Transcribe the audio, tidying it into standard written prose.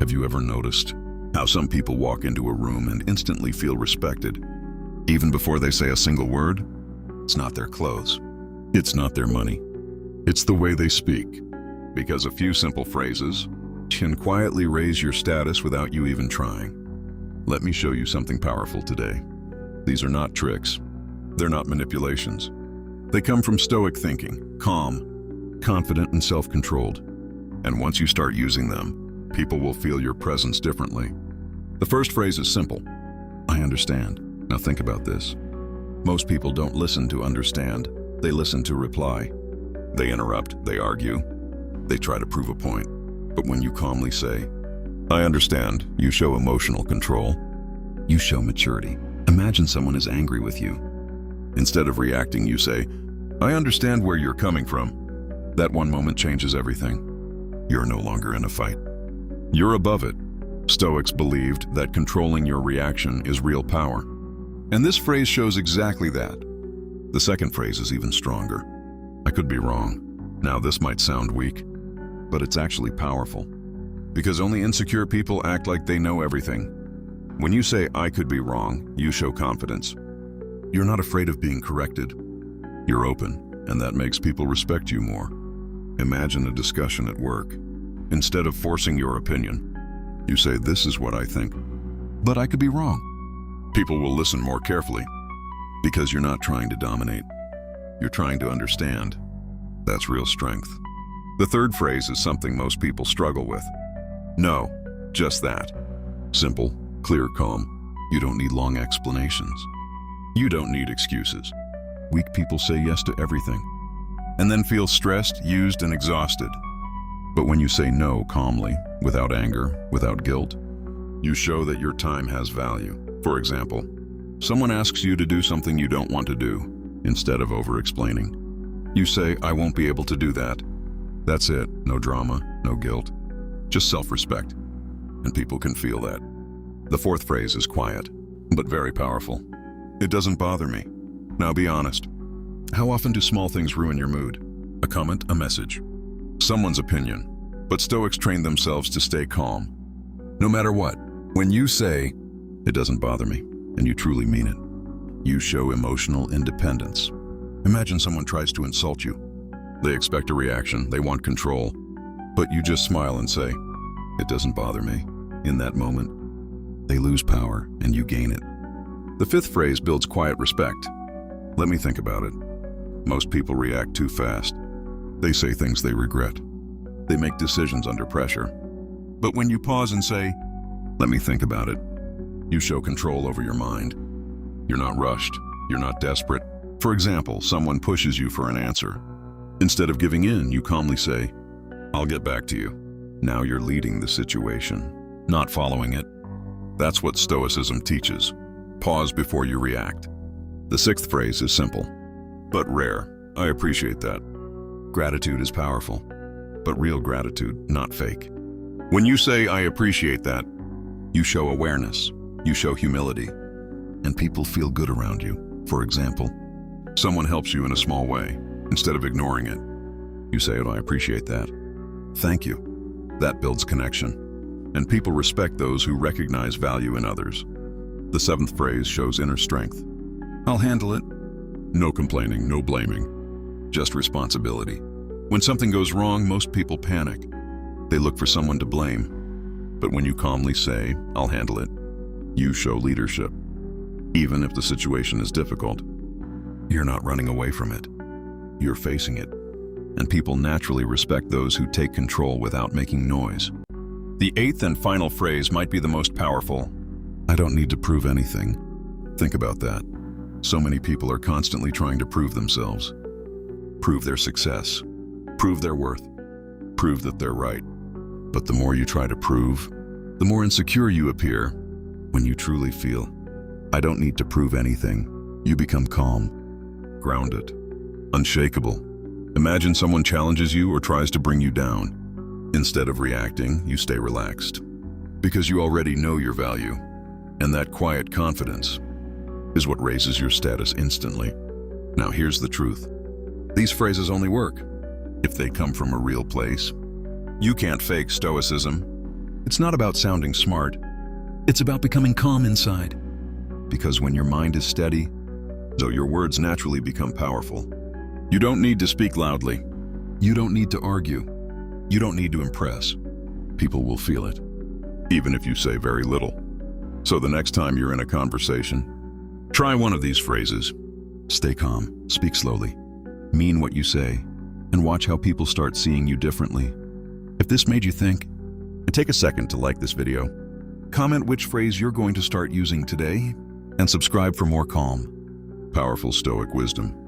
Have you ever noticed how some people walk into a room and instantly feel respected, even before they say a single word? It's not their clothes. It's not their money. It's the way they speak. Because a few simple phrases can quietly raise your status without you even trying. Let me show you something powerful today. These are not tricks. They're not manipulations. They come from Stoic thinking, calm, confident, and self-controlled. And once you start using them, people will feel your presence differently. The first phrase is simple. I understand. Now think about this. Most people don't listen to understand. They listen to reply. They interrupt, they argue, they try to prove a point. But when you calmly say, I understand, you show emotional control. You show maturity. Imagine someone is angry with you. Instead of reacting, you say, I understand where you're coming from. That one moment changes everything. You're no longer in a fight. You're above it. Stoics believed that controlling your reaction is real power. And this phrase shows exactly that. The second phrase is even stronger. I could be wrong. Now this might sound weak, but it's actually powerful. Because only insecure people act like they know everything. When you say, I could be wrong, you show confidence. You're not afraid of being corrected. You're open, and that makes people respect you more. Imagine a discussion at work. Instead of forcing your opinion, you say, this is what I think, but I could be wrong. People will listen more carefully because you're not trying to dominate. You're trying to understand. That's real strength. The third phrase is something most people struggle with. No, just that. Simple, clear, calm. You don't need long explanations. You don't need excuses. Weak people say yes to everything and then feel stressed, used, and exhausted. But when you say no calmly, without anger, without guilt, you show that your time has value. For example, someone asks you to do something you don't want to do. Instead of over-explaining, you say, I won't be able to do that. That's it. No drama, no guilt, just self-respect. And people can feel that. The fourth phrase is quiet, but very powerful. It doesn't bother me. Now be honest. How often do small things ruin your mood? A comment, a message, someone's opinion. But Stoics train themselves to stay calm. No matter what, when you say, it doesn't bother me, and you truly mean it, you show emotional independence. Imagine someone tries to insult you. They expect a reaction, they want control, but you just smile and say, it doesn't bother me. In that moment, they lose power and you gain it. The fifth phrase builds quiet respect. Let me think about it. Most people react too fast. They say things they regret. They make decisions under pressure. But when you pause and say, let me think about it, you show control over your mind. You're not rushed. You're not desperate. For example, someone pushes you for an answer. Instead of giving in, you calmly say, I'll get back to you. Now you're leading the situation, not following it. That's what Stoicism teaches. Pause before you react. The sixth phrase is simple, but rare. I appreciate that. Gratitude is powerful, but real gratitude, not fake. When you say, I appreciate that, you show awareness, you show humility, and people feel good around you. For example, someone helps you in a small way. Instead of ignoring it, you say, oh, I appreciate that. Thank you. That builds connection, and people respect those who recognize value in others. The seventh phrase shows inner strength. I'll handle it. No complaining, no blaming, just responsibility. When something goes wrong, most people panic. They look for someone to blame. But when you calmly say, I'll handle it, you show leadership. Even if the situation is difficult, you're not running away from it. You're facing it. And people naturally respect those who take control without making noise. The eighth and final phrase might be the most powerful. I don't need to prove anything. Think about that. So many people are constantly trying to prove themselves, prove their success, prove their worth, prove that they're right. But the more you try to prove, the more insecure you appear. When you truly feel, I don't need to prove anything, you become calm, grounded, unshakable. Imagine someone challenges you or tries to bring you down. Instead of reacting, you stay relaxed, because you already know your value, and that quiet confidence is what raises your status instantly. Now here's the truth. These phrases only work if they come from a real place. You can't fake Stoicism. It's not about sounding smart. It's about becoming calm inside. Because when your mind is steady, so your words naturally become powerful. You don't need to speak loudly. You don't need to argue. You don't need to impress. People will feel it, even if you say very little. So the next time you're in a conversation, try one of these phrases. Stay calm, speak slowly, mean what you say, and watch how people start seeing you differently. If this made you think, and take a second to like this video, comment which phrase you're going to start using today, and subscribe for more calm, powerful Stoic wisdom.